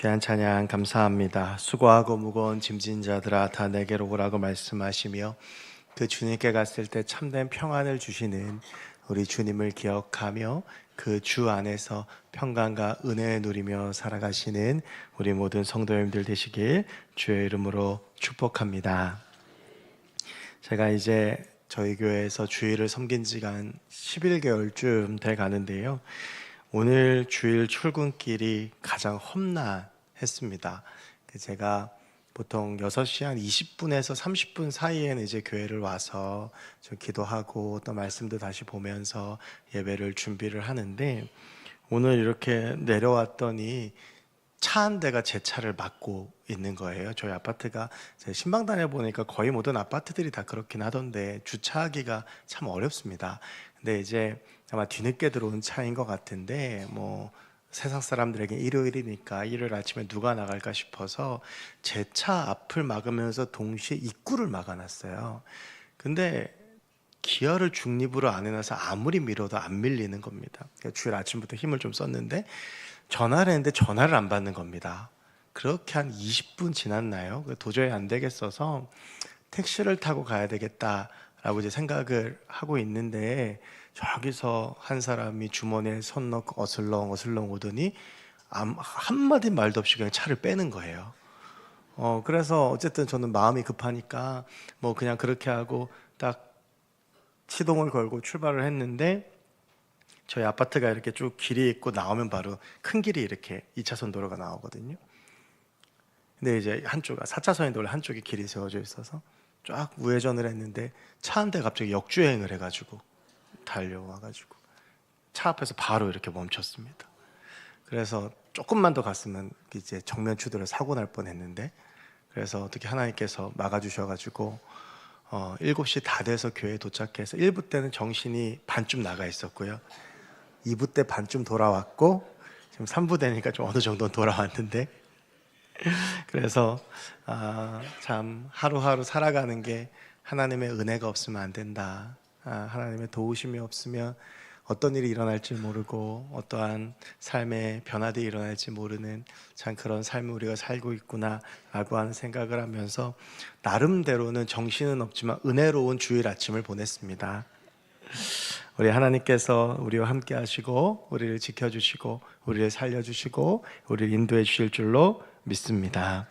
귀한 찬양 감사합니다. 수고하고 무거운 짐진 자들아 다 내게로 오라고 말씀하시며 그 주님께 갔을 때 참된 평안을 주시는 우리 주님을 기억하며 그 주 안에서 평강과 은혜 누리며 살아가시는 우리 모든 성도님들 되시길 주의 이름으로 축복합니다. 제가 이제 저희 교회에서 주일을 섬긴 지가 한 11개월쯤 돼 가는데요. 오늘 주일 출근길이 가장 험난했습니다. 제가 보통 6시 한 20분에서 30분 사이에는 이제 교회를 와서 좀 기도하고 또 말씀도 다시 보면서 예배를 준비를 하는데, 오늘 이렇게 내려왔더니 차 한 대가 제 차를 막고 있는 거예요. 저희 아파트가 제 신방 다녀보니까 거의 모든 아파트들이 다 그렇긴 하던데 주차하기가 참 어렵습니다. 근데 이제 아마 뒤늦게 들어온 차인 것 같은데, 뭐 세상 사람들에게 일요일이니까 일요일 아침에 누가 나갈까 싶어서 제 차 앞을 막으면서 동시에 입구를 막아놨어요. 근데 기어를 중립으로 안 해놔서 아무리 밀어도 안 밀리는 겁니다. 주일 아침부터 힘을 좀 썼는데 전화를 했는데 전화를 안 받는 겁니다. 그렇게 한 20분 지났나요? 도저히 안 되겠어서 택시를 타고 가야 되겠다라고 이제 생각을 하고 있는데, 저기서 한 사람이 주머니에 손 넣고 어슬렁 오더니 한마디 말도 없이 그냥 차를 빼는 거예요. 그래서 어쨌든 저는 마음이 급하니까 뭐 그냥 그렇게 하고 딱 시동을 걸고 출발을 했는데, 저희 아파트가 이렇게 쭉 길이 있고 나오면 바로 큰 길이 이렇게 2차선 도로가 나오거든요. 근데 이제 한쪽 4차선인데 원래 한쪽에 길이 세워져 있어서 쫙 우회전을 했는데 차 한 대 갑자기 역주행을 해가지고 달려와가지고 차 앞에서 바로 이렇게 멈췄습니다. 그래서 조금만 더 갔으면 이제 정면 추돌에 사고 날 뻔했는데, 그래서 어떻게 하나님께서 막아주셔가지고 7시 다 돼서 교회에 도착해서 1부 때는 정신이 반쯤 나가 있었고요. 2부 때 반쯤 돌아왔고 지금 3부 되니까 좀 어느 정도는 돌아왔는데, 그래서 참 하루하루 살아가는 게 하나님의 은혜가 없으면 안 된다. 하나님의 도우심이 없으면 어떤 일이 일어날지 모르고 어떠한 삶의 변화들이 일어날지 모르는 참 그런 삶을 우리가 살고 있구나라고 하는 생각을 하면서 나름대로는 정신은 없지만 은혜로운 주일 아침을 보냈습니다. 우리 하나님께서 우리와 함께 하시고 우리를 지켜주시고 우리를 살려주시고 우리를 인도해 주실 줄로 믿습니다.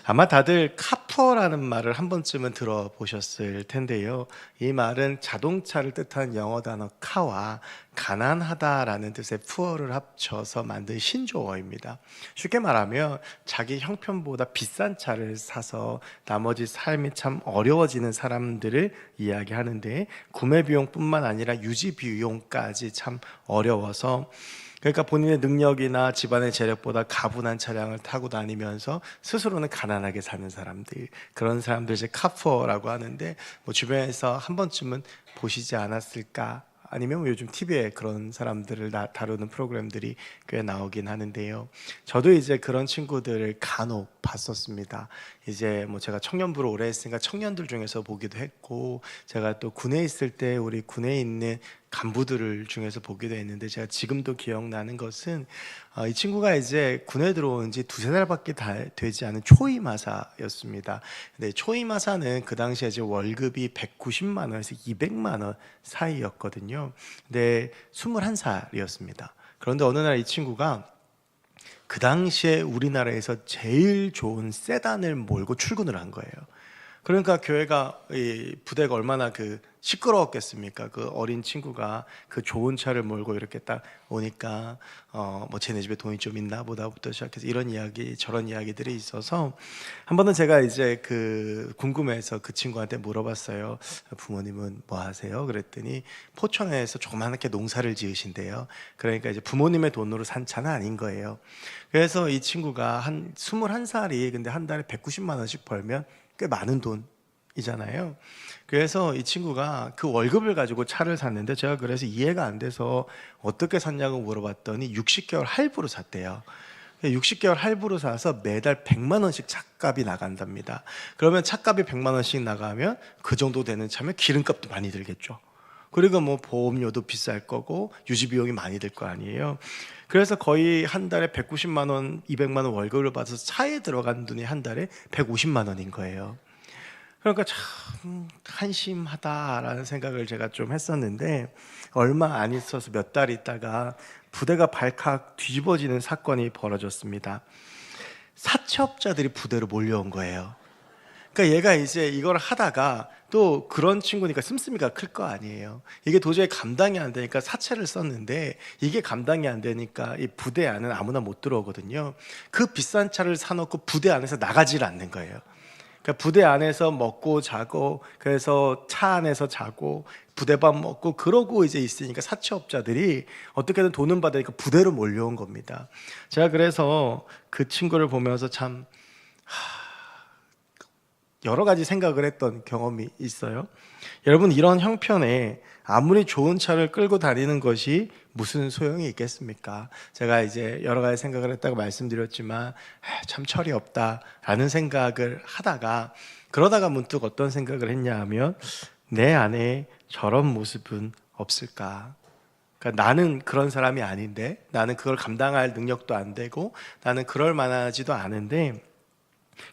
아마 다들 카푸어라는 말을 한 번쯤은 들어보셨을 텐데요. 이 말은 자동차를 뜻하는 영어 단어 카와 가난하다라는 뜻의 푸어를 합쳐서 만든 신조어입니다. 쉽게 말하면 자기 형편보다 비싼 차를 사서 나머지 삶이 참 어려워지는 사람들을 이야기하는데, 구매 비용뿐만 아니라 유지 비용까지 참 어려워서, 그러니까 본인의 능력이나 집안의 재력보다 가분한 차량을 타고 다니면서 스스로는 가난하게 사는 사람들, 그런 사람들 이제 카푸어라고 하는데, 뭐 주변에서 한 번쯤은 보시지 않았을까? 아니면 요즘 TV에 그런 사람들을 다루는 프로그램들이 꽤 나오긴 하는데요. 저도 이제 그런 친구들을 간혹 봤었습니다. 이제 뭐 제가 청년부를 오래 했으니까 청년들 중에서 보기도 했고, 제가 또 군에 있을 때 우리 군에 있는 간부들을 중에서 보기도 했는데, 제가 지금도 기억나는 것은 이 친구가 이제 군에 들어온 지 2~3달밖에 되지 않은 초임하사였습니다. 근데 초임하사는 그 당시에 이제 월급이 190만 원에서 200만 원 사이였거든요. 근데 21살이었습니다. 그런데 어느 날 이 친구가 그 당시에 우리나라에서 제일 좋은 세단을 몰고 출근을 한 거예요. 그러니까 교회가, 이 부대가 얼마나 시끄러웠겠습니까? 그 어린 친구가 그 좋은 차를 몰고 이렇게 딱 오니까 뭐 쟤네 집에 돈이 좀 있나 보다부터 시작해서 이런 이야기 저런 이야기들이 있어서, 한 번은 제가 이제 궁금해서 그 친구한테 물어봤어요. 부모님은 뭐 하세요? 그랬더니 포천에서 조그맣게 농사를 지으신대요. 그러니까 이제 부모님의 돈으로 산 차는 아닌 거예요. 그래서 이 친구가 한 21살이 근데 한 달에 190만 원씩 벌면 꽤 많은 돈이잖아요. 그래서 이 친구가 그 월급을 가지고 차를 샀는데, 제가 그래서 이해가 안 돼서 어떻게 샀냐고 물어봤더니 60개월 할부로 샀대요. 60개월 할부로 사서 매달 100만 원씩 차값이 나간답니다. 그러면 차값이 100만 원씩 나가면 그 정도 되는 차면 기름값도 많이 들겠죠. 그리고 뭐 보험료도 비쌀 거고 유지 비용이 많이 들 거 아니에요. 그래서 거의 한 달에 190만 원, 200만 원 월급을 받아서 차에 들어간 돈이 한 달에 150만 원인 거예요. 그러니까 참 한심하다라는 생각을 제가 좀 했었는데, 얼마 안 있어서 몇 달 있다가 부대가 발칵 뒤집어지는 사건이 벌어졌습니다. 사채업자들이 부대로 몰려온 거예요. 그러니까 얘가 이제 이걸 하다가 또 그런 친구니까 씀씀이가 클 거 아니에요. 이게 도저히 감당이 안 되니까 사채를 썼는데, 이게 감당이 안 되니까 이 부대 안은 아무나 못 들어오거든요. 그 비싼 차를 사놓고 부대 안에서 나가질 않는 거예요. 그러니까 부대 안에서 먹고 자고, 그래서 차 안에서 자고 부대밥 먹고 그러고 이제 있으니까 사채업자들이 어떻게든 돈은 받으니까 부대로 몰려온 겁니다. 제가 그래서 그 친구를 보면서 참 여러 가지 생각을 했던 경험이 있어요. 여러분, 이런 형편에 아무리 좋은 차를 끌고 다니는 것이 무슨 소용이 있겠습니까? 제가 이제 여러 가지 생각을 했다고 말씀드렸지만 참 철이 없다라는 생각을 하다가, 그러다가 문득 어떤 생각을 했냐 하면, 내 안에 저런 모습은 없을까? 그러니까 나는 그런 사람이 아닌데, 나는 그걸 감당할 능력도 안 되고, 나는 그럴 만하지도 않은데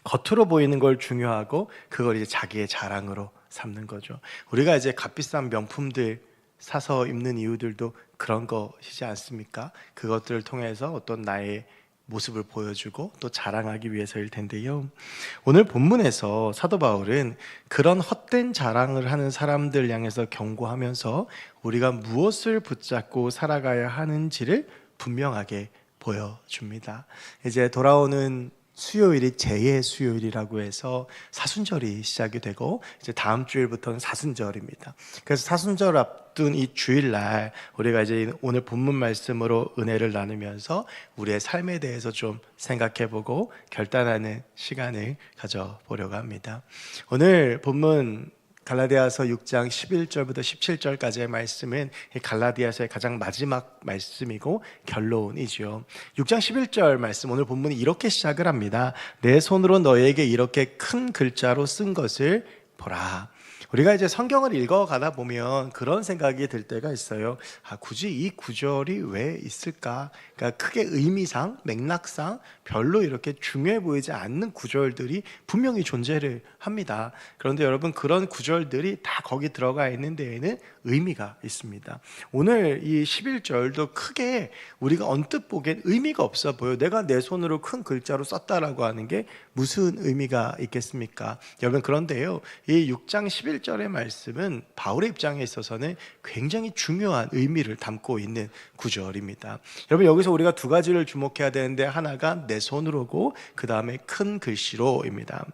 겉으로 보이는 걸 중요하고 그걸 이제 자기의 자랑으로 삼는 거죠. 우리가 이제 값비싼 명품들 사서 입는 이유들도 그런 것이지 않습니까? 그것들을 통해서 어떤 나의 모습을 보여주고 또 자랑하기 위해서일 텐데요. 오늘 본문에서 사도 바울은 그런 헛된 자랑을 하는 사람들 향해서 경고하면서 우리가 무엇을 붙잡고 살아가야 하는지를 분명하게 보여줍니다. 이제 돌아오는 수요일이 제2의 수요일이라고 해서 사순절이 시작이 되고, 이제 다음 주일부터는 사순절입니다. 그래서 사순절 앞둔 이 주일날 우리가 이제 오늘 본문 말씀으로 은혜를 나누면서 우리의 삶에 대해서 좀 생각해보고 결단하는 시간을 가져보려고 합니다. 오늘 본문 갈라디아서 6장 11절부터 17절까지의 말씀은 갈라디아서의 가장 마지막 말씀이고 결론이죠. 6장 11절 말씀, 오늘 본문이 이렇게 시작을 합니다. 내 손으로 너에게 이렇게 큰 글자로 쓴 것을 보라. 우리가 이제 성경을 읽어가다 보면 그런 생각이 들 때가 있어요. 굳이 이 구절이 왜 있을까? 그러니까 크게 의미상, 맥락상 별로 이렇게 중요해 보이지 않는 구절들이 분명히 존재를 합니다. 그런데 여러분, 그런 구절들이 다 거기 들어가 있는 데에는 의미가 있습니다. 오늘 이 11절도 크게 우리가 언뜻 보기엔 의미가 없어 보여요. 내가 내 손으로 큰 글자로 썼다라고 하는 게 무슨 의미가 있겠습니까? 여러분, 그런데요, 이 6장 11절의 말씀은 바울의 입장에 있어서는 굉장히 중요한 의미를 담고 있는 구절입니다. 여러분, 여기서 우리가 두 가지를 주목해야 되는데, 하나가 내 손으로고 그 다음에 큰 글씨로입니다.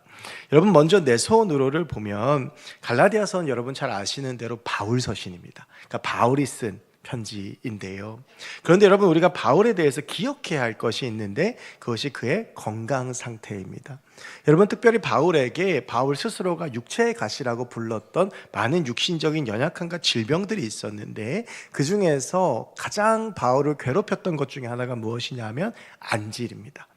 여러분, 먼저 내 손으로를 보면 갈라디아서는 여러분 잘 아시는 대로 바울 서신입니다. 그러니까 바울이 쓴 편지인데요. 그런데 여러분, 우리가 바울에 대해서 기억해야 할 것이 있는데 그것이 그의 건강 상태입니다. 여러분, 특별히 바울에게 바울 스스로가 육체의 가시라고 불렀던 많은 육신적인 연약함과 질병들이 있었는데, 그 중에서 가장 바울을 괴롭혔던 것 중에 하나가 무엇이냐 하면 안질입니다.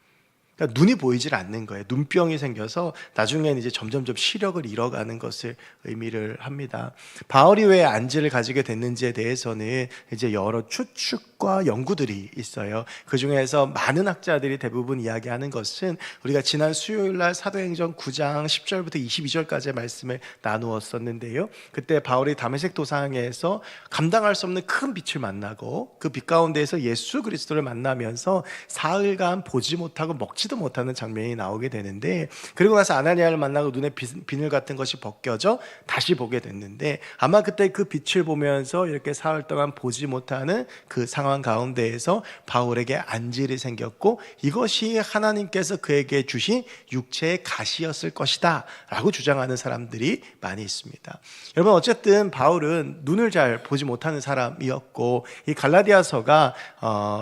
그러니까 눈이 보이질 않는 거예요. 눈병이 생겨서 나중에는 이제 점점점 시력을 잃어가는 것을 의미를 합니다. 바울이 왜 안질을 가지게 됐는지에 대해서는 이제 여러 추측과 연구들이 있어요. 그 중에서 많은 학자들이 대부분 이야기하는 것은 우리가 지난 수요일날 사도행전 9장 10절부터 22절까지의 말씀을 나누었었는데요. 그때 바울이 다메섹 도상에서 감당할 수 없는 큰 빛을 만나고 그 빛 가운데에서 예수 그리스도를 만나면서 사흘간 보지 못하고 먹지도 못하는 장면이 나오게 되는데, 그리고 나서 아나니아를 만나고 눈에 비늘 같은 것이 벗겨져 다시 보게 됐는데, 아마 그때 그 빛을 보면서 이렇게 사흘 동안 보지 못하는 그 상황 가운데에서 바울에게 안질이 생겼고, 이것이 하나님께서 그에게 주신 육체의 가시였을 것이다 라고 주장하는 사람들이 많이 있습니다. 여러분, 어쨌든 바울은 눈을 잘 보지 못하는 사람이었고, 이 갈라디아서가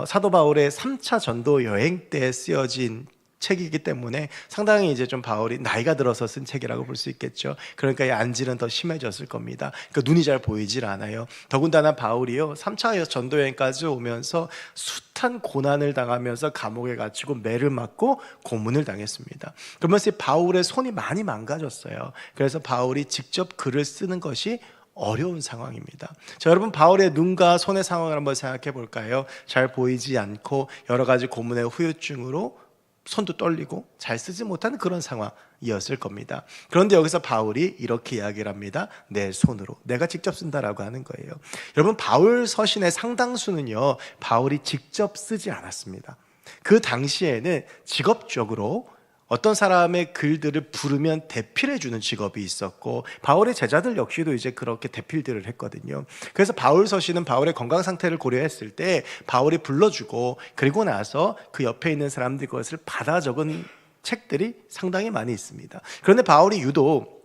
사도 바울의 3차 전도 여행 때 쓰여진 책이기 때문에 상당히 이제 좀 바울이 나이가 들어서 쓴 책이라고 볼 수 있겠죠. 그러니까 이 안질은 더 심해졌을 겁니다. 그러니까 눈이 잘 보이질 않아요. 더군다나 바울이요, 3차 전도여행까지 오면서 숱한 고난을 당하면서 감옥에 갇히고 매를 맞고 고문을 당했습니다. 그러면서 바울의 손이 많이 망가졌어요. 그래서 바울이 직접 글을 쓰는 것이 어려운 상황입니다. 자, 여러분 바울의 눈과 손의 상황을 한번 생각해 볼까요? 잘 보이지 않고 여러 가지 고문의 후유증으로 손도 떨리고 잘 쓰지 못하는 그런 상황이었을 겁니다. 그런데 여기서 바울이 이렇게 이야기를 합니다. 내 손으로 내가 직접 쓴다라고 하는 거예요. 여러분 바울 서신의 상당수는요 바울이 직접 쓰지 않았습니다. 그 당시에는 직업적으로 어떤 사람의 글들을 부르면 대필해 주는 직업이 있었고 바울의 제자들 역시도 이제 그렇게 대필들을 했거든요. 그래서 바울 서신은 바울의 건강 상태를 고려했을 때 바울이 불러주고 그리고 나서 그 옆에 있는 사람들이 그것을 받아 적은 책들이 상당히 많이 있습니다. 그런데 바울이 유독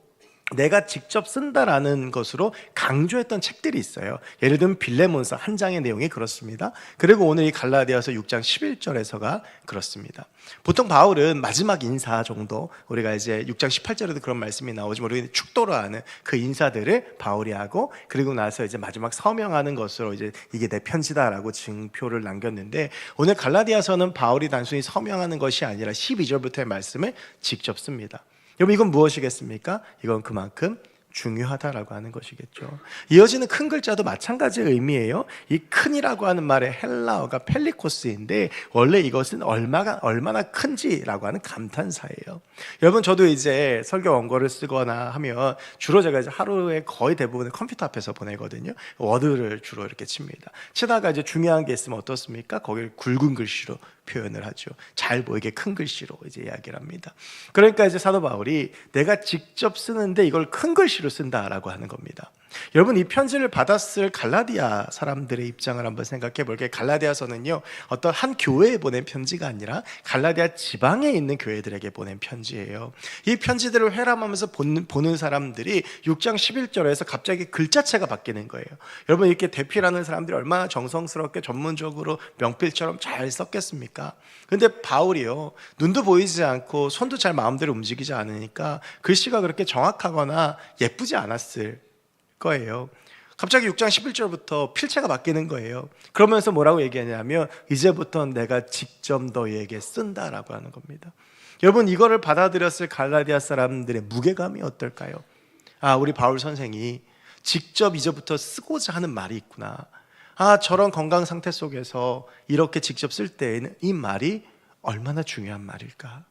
내가 직접 쓴다라는 것으로 강조했던 책들이 있어요. 예를 들면 빌레몬서 한 장의 내용이 그렇습니다. 그리고 오늘 이 갈라디아서 6장 11절에서가 그렇습니다. 보통 바울은 마지막 인사 정도, 우리가 이제 6장 18절에도 그런 말씀이 나오지만 우리는 축도로 하는 그 인사들을 바울이 하고 그리고 나서 이제 마지막 서명하는 것으로 이제 이게 내 편지다라고 증표를 남겼는데 오늘 갈라디아서는 바울이 단순히 서명하는 것이 아니라 12절부터의 말씀을 직접 씁니다. 여러분 이건 무엇이겠습니까? 이건 그만큼 중요하다라고 하는 것이겠죠. 이어지는 큰 글자도 마찬가지의 의미예요. 이 큰이라고 하는 말의 헬라어가 펠리코스인데 원래 이것은 얼마나 큰지라고 하는 감탄사예요. 여러분 저도 이제 설교 원고를 쓰거나 하면 주로 제가 이제 하루에 거의 대부분을 컴퓨터 앞에서 보내거든요. 워드를 주로 이렇게 칩니다. 치다가 이제 중요한 게 있으면 어떻습니까? 거기를 굵은 글씨로 표현을 하죠. 잘 보이게 큰 글씨로 이제 이야기를 합니다. 그러니까 이제 사도 바울이 내가 직접 쓰는데 이걸 큰 글씨로 쓴다라고 하는 겁니다. 여러분 이 편지를 받았을 갈라디아 사람들의 입장을 한번 생각해 볼게요. 갈라디아서는요 어떤 한 교회에 보낸 편지가 아니라 갈라디아 지방에 있는 교회들에게 보낸 편지예요. 이 편지들을 회람하면서 보는 사람들이 6장 11절에서 갑자기 글자체가 바뀌는 거예요. 여러분 이렇게 대필하는 사람들이 얼마나 정성스럽게 전문적으로 명필처럼 잘 썼겠습니까? 근데 바울이요 눈도 보이지 않고 손도 잘 마음대로 움직이지 않으니까 글씨가 그렇게 정확하거나 예쁘지 않았을 거예요. 갑자기 6장 11절부터 필체가 바뀌는 거예요. 그러면서 뭐라고 얘기하냐면 이제부터 내가 직접 너희에게 쓴다라고 하는 겁니다. 여러분 이거를 받아들였을 갈라디아 사람들의 무게감이 어떨까요? 아 우리 바울 선생이 직접 이제부터 쓰고자 하는 말이 있구나. 아 저런 건강 상태 속에서 이렇게 직접 쓸 때에는 이 말이 얼마나 중요한 말일까?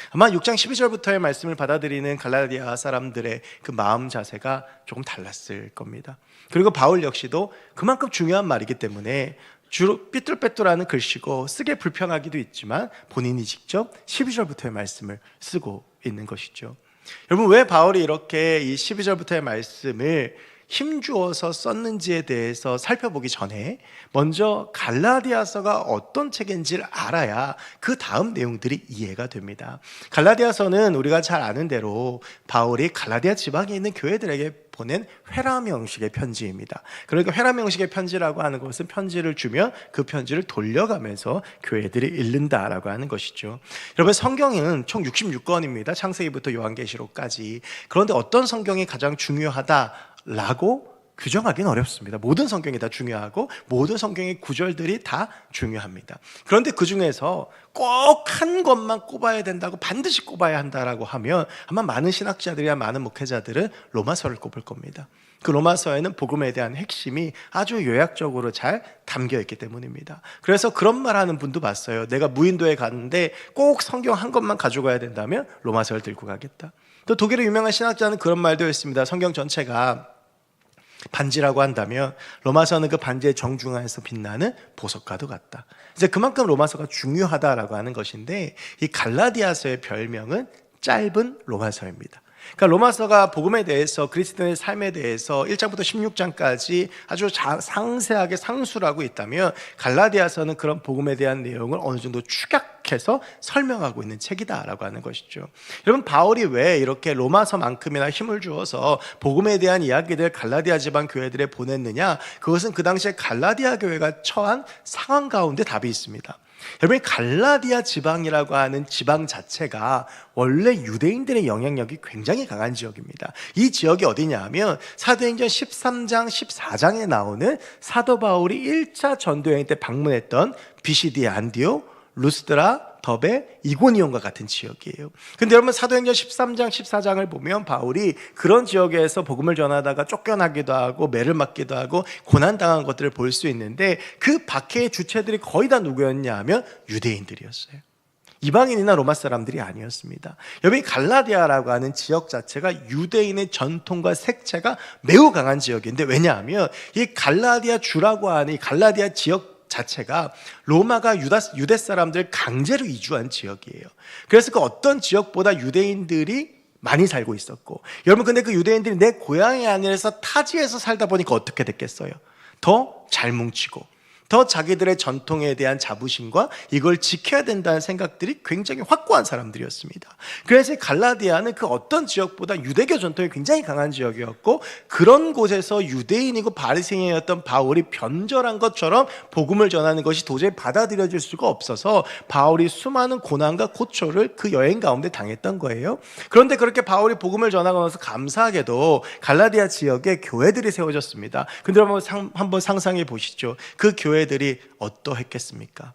아마 6장 12절부터의 말씀을 받아들이는 갈라디아 사람들의 그 마음 자세가 조금 달랐을 겁니다. 그리고 바울 역시도 그만큼 중요한 말이기 때문에 주로 삐뚤빼뚤하는 글씨고 쓰기 불편하기도 있지만 본인이 직접 12절부터의 말씀을 쓰고 있는 것이죠. 여러분 왜 바울이 이렇게 이 12절부터의 말씀을 힘주어서 썼는지에 대해서 살펴보기 전에 먼저 갈라디아서가 어떤 책인지를 알아야 그 다음 내용들이 이해가 됩니다. 갈라디아서는 우리가 잘 아는 대로 바울이 갈라디아 지방에 있는 교회들에게 보낸 회람 형식의 편지입니다. 그러니까 회람 형식의 편지라고 하는 것은 편지를 주면 그 편지를 돌려가면서 교회들이 읽는다라고 하는 것이죠. 여러분 성경은 총 66권입니다. 창세기부터 요한계시록까지. 그런데 어떤 성경이 가장 중요하다라고 규정하기는 어렵습니다. 모든 성경이 다 중요하고 모든 성경의 구절들이 다 중요합니다. 그런데 그 중에서 꼭 한 것만 꼽아야 된다고 반드시 꼽아야 한다라고 하면 아마 많은 신학자들이나 많은 목회자들은 로마서를 꼽을 겁니다. 그 로마서에는 복음에 대한 핵심이 아주 요약적으로 잘 담겨 있기 때문입니다. 그래서 그런 말 하는 분도 봤어요. 내가 무인도에 갔는데 꼭 성경 한 것만 가져가야 된다면 로마서를 들고 가겠다. 또 독일의 유명한 신학자는 그런 말도 했습니다. 성경 전체가 반지라고 한다면 로마서는 그 반지의 정중앙에서 빛나는 보석과도 같다. 이제 그만큼 로마서가 중요하다라고 하는 것인데 이 갈라디아서의 별명은 짧은 로마서입니다. 그러니까 로마서가 복음에 대해서 그리스도인의 삶에 대해서 1장부터 16장까지 아주 상세하게 상수를 하고 있다면 갈라디아서는 그런 복음에 대한 내용을 어느 정도 축약해서 설명하고 있는 책이다라고 하는 것이죠. 여러분 바울이 왜 이렇게 로마서만큼이나 힘을 주어서 복음에 대한 이야기들 갈라디아 지방 교회들에 보냈느냐? 그것은 그 당시에 갈라디아 교회가 처한 상황 가운데 답이 있습니다. 여러분 갈라디아 지방이라고 하는 지방 자체가 원래 유대인들의 영향력이 굉장히 강한 지역입니다. 이 지역이 어디냐 하면 사도행전 13장 14장에 나오는 사도 바울이 1차 전도여행 때 방문했던 비시디아 안디옥, 루스드라, 더베, 이고니온과 같은 지역이에요. 근데 여러분 사도행전 13장 14장을 보면 바울이 그런 지역에서 복음을 전하다가 쫓겨나기도 하고 매를 맞기도 하고 고난당한 것들을 볼 수 있는데 그 박해의 주체들이 거의 다 누구였냐 하면 유대인들이었어요. 이방인이나 로마 사람들이 아니었습니다. 여기 갈라디아라고 하는 지역 자체가 유대인의 전통과 색채가 매우 강한 지역인데, 왜냐하면 이 갈라디아 주라고 하는 이 갈라디아 지역 자체가 로마가 유대 사람들 강제로 이주한 지역이에요. 그래서 그 어떤 지역보다 유대인들이 많이 살고 있었고, 여러분 근데 그 유대인들이 내 고향이 아니라서 타지에서 살다 보니까 어떻게 됐겠어요? 더 잘 뭉치고 더 자기들의 전통에 대한 자부심과 이걸 지켜야 된다는 생각들이 굉장히 확고한 사람들이었습니다. 그래서 갈라디아는 그 어떤 지역보다 유대교 전통이 굉장히 강한 지역이었고, 그런 곳에서 유대인이고 바리새인이었던 바울이 변절한 것처럼 복음을 전하는 것이 도저히 받아들여질 수가 없어서 바울이 수많은 고난과 고초를 그 여행 가운데 당했던 거예요. 그런데 그렇게 바울이 복음을 전하고 나서 감사하게도 갈라디아 지역에 교회들이 세워졌습니다. 근데 한번 상상해 보시죠. 그 교회들이 어떠했겠습니까?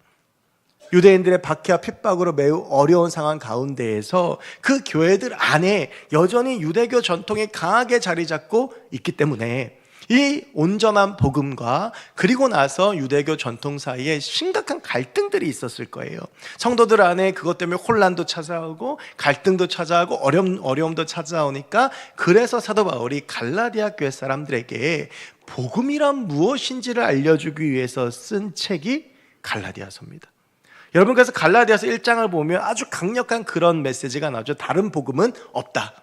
유대인들의 박해와 핍박으로 매우 어려운 상황 가운데에서 그 교회들 안에 여전히 유대교 전통이 강하게 자리 잡고 있기 때문에 이 온전한 복음과 그리고 나서 유대교 전통 사이에 심각한 갈등들이 있었을 거예요. 성도들 안에 그것 때문에 혼란도 찾아오고 갈등도 찾아오고 어려움도 찾아오니까, 그래서 사도 바울이 갈라디아 교회 사람들에게 복음이란 무엇인지를 알려주기 위해서 쓴 책이 갈라디아서입니다. 여러분, 그래서 갈라디아서 1장을 보면 아주 강력한 그런 메시지가 나오죠. 다른 복음은 없다.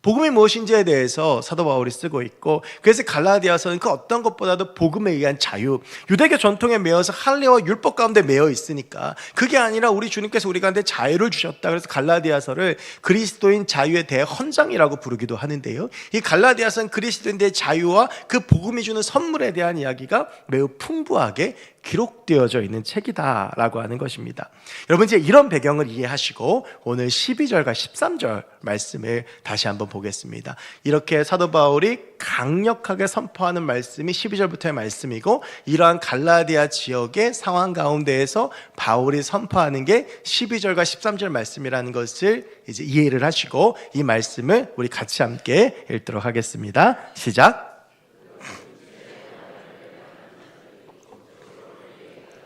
복음이 무엇인지에 대해서 사도 바울이 쓰고 있고, 그래서 갈라디아서는 그 어떤 것보다도 복음에 의한 자유, 유대교 전통에 매여서 할례와 율법 가운데 매여 있으니까 그게 아니라 우리 주님께서 우리 가운데 자유를 주셨다. 그래서 갈라디아서를 그리스도인 자유의 대헌장이라고 부르기도 하는데요, 이 갈라디아서는 그리스도인의 자유와 그 복음이 주는 선물에 대한 이야기가 매우 풍부하게 기록되어져 있는 책이다라고 하는 것입니다. 여러분, 이제 이런 배경을 이해하시고 오늘 12절과 13절 말씀을 다시 한번 보겠습니다. 이렇게 사도 바울이 강력하게 선포하는 말씀이 12절부터의 말씀이고, 이러한 갈라디아 지역의 상황 가운데에서 바울이 선포하는 게 12절과 13절 말씀이라는 것을 이제 이해를 하시고 이 말씀을 우리 같이 함께 읽도록 하겠습니다. 시작.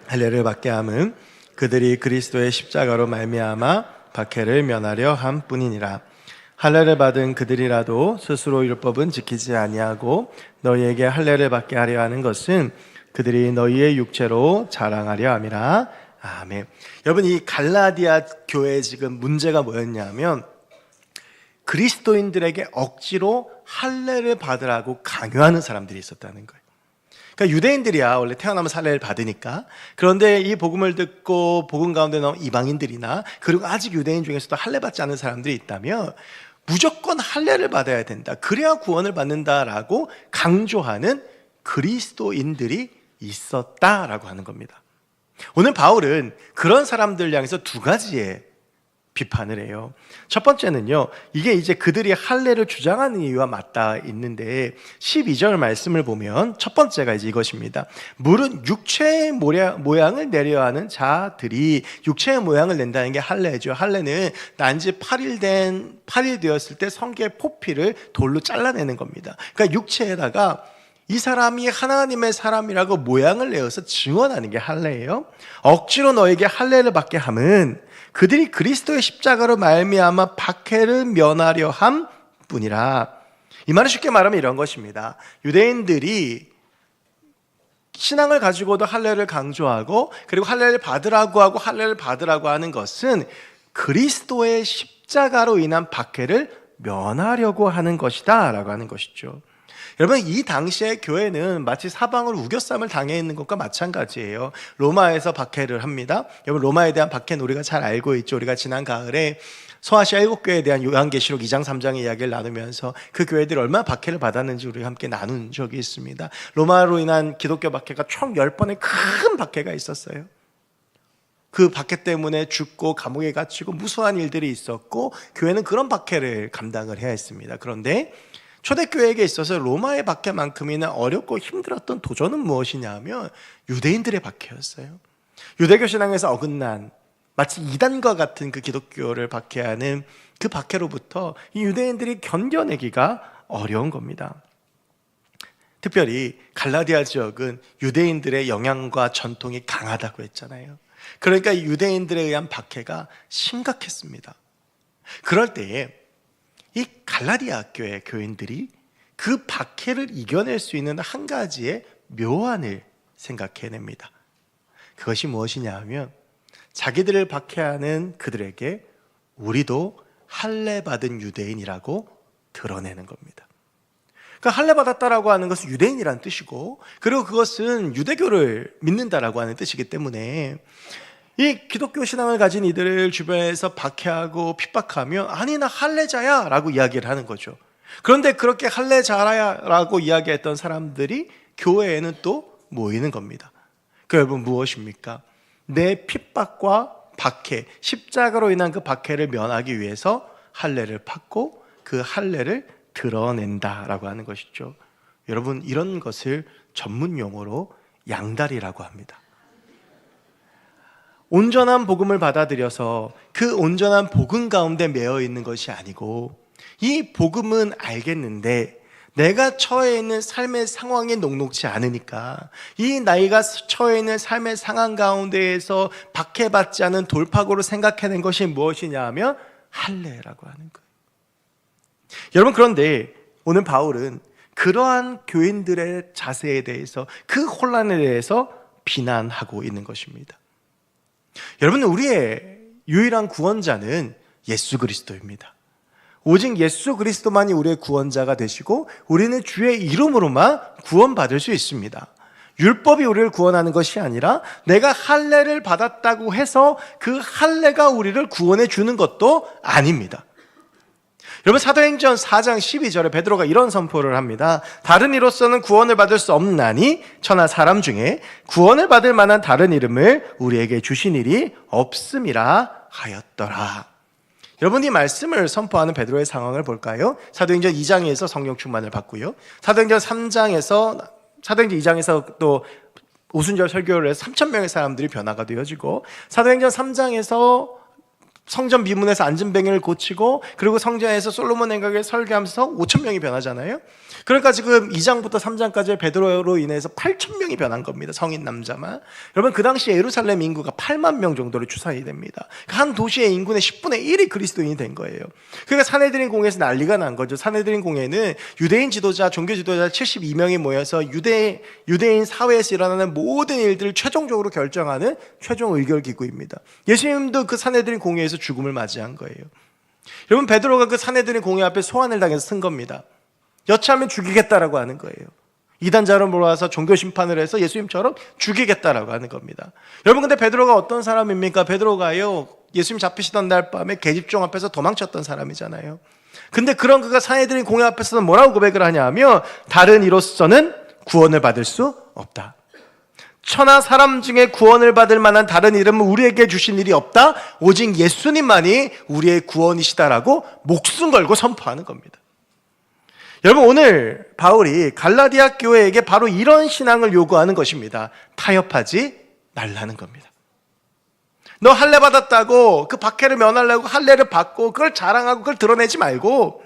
할례를 받게 함은 그들이 그리스도의 십자가로 말미암아 박해를 면하려 함 뿐이니라. 할례를 받은 그들이라도 스스로 율법은 지키지 아니하고 너희에게 할례를 받게 하려 하는 것은 그들이 너희의 육체로 자랑하려 함이라. 아멘. 여러분, 이 갈라디아 교회의 지금 문제가 뭐였냐면 그리스도인들에게 억지로 할례를 받으라고 강요하는 사람들이 있었다는 거예요. 그러니까 유대인들이야 원래 태어나면 할례를 받으니까. 그런데 이 복음을 듣고 복음 가운데 나온 이방인들이나 그리고 아직 유대인 중에서도 할례 받지 않은 사람들이 있다면 무조건 할례를 받아야 된다, 그래야 구원을 받는다라고 강조하는 그리스도인들이 있었다라고 하는 겁니다. 오늘 바울은 그런 사람들 향해서 두 가지의 비판을 해요. 첫 번째는요, 이게 이제 그들이 할례를 주장하는 이유와 맞닿아 있는데 12절 말씀을 보면 첫 번째가 이제 이것입니다. 물은 육체의 모양을 내려 하는 자들이, 육체의 모양을 낸다는 게 할례죠. 할례는 난지 8일 되었을 때 성기의 포피를 돌로 잘라내는 겁니다. 그러니까 육체에다가 이 사람이 하나님의 사람이라고 모양을 내어서 증언하는 게 할례예요. 억지로 너에게 할례를 받게 함은 그들이 그리스도의 십자가로 말미암아 박해를 면하려 함 뿐이라. 이 말은 쉽게 말하면 이런 것입니다. 유대인들이 신앙을 가지고도 할례를 강조하고 그리고 할례를 받으라고 하고 할례를 받으라고 하는 것은 그리스도의 십자가로 인한 박해를 면하려고 하는 것이다 라고 하는 것이죠. 여러분, 이 당시에 교회는 마치 사방으로 우겨쌈을 당해 있는 것과 마찬가지예요. 로마에서 박해를 합니다. 여러분, 로마에 대한 박해는 우리가 잘 알고 있죠. 우리가 지난 가을에 소아시아 7교회에 대한 요한계시록 2장 3장의 이야기를 나누면서 그 교회들이 얼마나 박해를 받았는지 우리가 함께 나눈 적이 있습니다. 로마로 인한 기독교 박해가 총 10번의 큰 박해가 있었어요. 그 박해 때문에 죽고 감옥에 갇히고 무수한 일들이 있었고 교회는 그런 박해를 감당을 해야 했습니다. 그런데 초대교회에게 있어서 로마의 박해만큼이나 어렵고 힘들었던 도전은 무엇이냐 하면 유대인들의 박해였어요. 유대교 신앙에서 어긋난 마치 이단과 같은 그 기독교를 박해하는 그 박해로부터 이 유대인들이 견뎌내기가 어려운 겁니다. 특별히 갈라디아 지역은 유대인들의 영향과 전통이 강하다고 했잖아요. 그러니까 이 유대인들에 의한 박해가 심각했습니다. 그럴 때에 이 갈라디아 교회 교인들이 그 박해를 이겨낼 수 있는 한 가지의 묘안을 생각해냅니다. 그것이 무엇이냐 하면 자기들을 박해하는 그들에게 우리도 할례 받은 유대인이라고 드러내는 겁니다. 그러니까 할례 받았다라고 하는 것은 유대인이라는 뜻이고, 그리고 그것은 유대교를 믿는다라고 하는 뜻이기 때문에 이 기독교 신앙을 가진 이들을 주변에서 박해하고 핍박하며 아니 나 할례자야 라고 이야기를 하는 거죠. 그런데 그렇게 할례자야 라고 이야기했던 사람들이 교회에는 또 모이는 겁니다. 그 여러분 무엇입니까? 내 핍박과 박해, 십자가로 인한 그 박해를 면하기 위해서 할례를 받고 그 할례를 드러낸다라고 하는 것이죠. 여러분 이런 것을 전문 용어로 양다리라고 합니다. 온전한 복음을 받아들여서 그 온전한 복음 가운데 매여 있는 것이 아니고, 이 복음은 알겠는데 내가 처해 있는 삶의 상황이 녹록지 않으니까 이 나이가 처해 있는 삶의 상황 가운데에서 박해받지 않은 돌파구로 생각해낸 것이 무엇이냐 하면 할례라고 하는 거예요. 여러분 그런데 오늘 바울은 그러한 교인들의 자세에 대해서, 그 혼란에 대해서 비난하고 있는 것입니다. 여러분 우리의 유일한 구원자는 예수 그리스도입니다. 오직 예수 그리스도만이 우리의 구원자가 되시고 우리는 주의 이름으로만 구원받을 수 있습니다. 율법이 우리를 구원하는 것이 아니라 내가 할례를 받았다고 해서 그 할례가 우리를 구원해 주는 것도 아닙니다. 여러분 사도행전 4장 12절에 베드로가 이런 선포를 합니다. 다른 이로서는 구원을 받을 수 없나니 천하 사람 중에 구원을 받을 만한 다른 이름을 우리에게 주신 일이 없음이라 하였더라. 여러분 이 말씀을 선포하는 베드로의 상황을 볼까요? 사도행전 2장에서 성령 충만을 받고요, 사도행전 2장에서 또 오순절 설교를 해서 3,000명의 사람들이 변화가 되어지고, 사도행전 3장에서 성전 비문에서 앉은뱅이를 고치고, 그리고 성전에서 솔로몬 행각을 설교하면서 5,000명이 변하잖아요. 그러니까 지금 2장부터 3장까지 베드로로 인해서 8,000명이 변한 겁니다. 성인 남자만. 여러분 그 당시 예루살렘 인구가 8만 명 정도로 추산이 됩니다. 한 도시의 인구의 10분의 1이 그리스도인이 된 거예요. 그러니까 사내들인 공회에서 난리가 난 거죠. 사내들인 공회는 유대인 지도자, 종교 지도자 72명이 모여서 유대인 사회에서 일어나는 모든 일들을 최종적으로 결정하는 최종 의결 기구입니다. 예수님도 그 사내들인 공회에서 죽음을 맞이한 거예요. 여러분 베드로가 그 사내들인 공회 앞에 소환을 당해서 쓴 겁니다. 여차하면 죽이겠다라고 하는 거예요. 이단자로 몰아서 종교 심판을 해서 예수님처럼 죽이겠다라고 하는 겁니다. 여러분 근데 베드로가 어떤 사람입니까? 베드로가요 예수님 잡히시던 날 밤에 계집종 앞에서 도망쳤던 사람이잖아요. 근데 그런 그가 사내들인 공회 앞에서는 뭐라고 고백을 하냐 하면 다른 이로서는 구원을 받을 수 없다. 천하 사람 중에 구원을 받을 만한 다른 이름은 우리에게 주신 일이 없다. 오직 예수님만이 우리의 구원이시다라고 목숨 걸고 선포하는 겁니다. 여러분 오늘 바울이 갈라디아 교회에게 바로 이런 신앙을 요구하는 것입니다. 타협하지 말라는 겁니다. 너 할례 받았다고 그 박해를 면하려고 할례를 받고 그걸 자랑하고 그걸 드러내지 말고,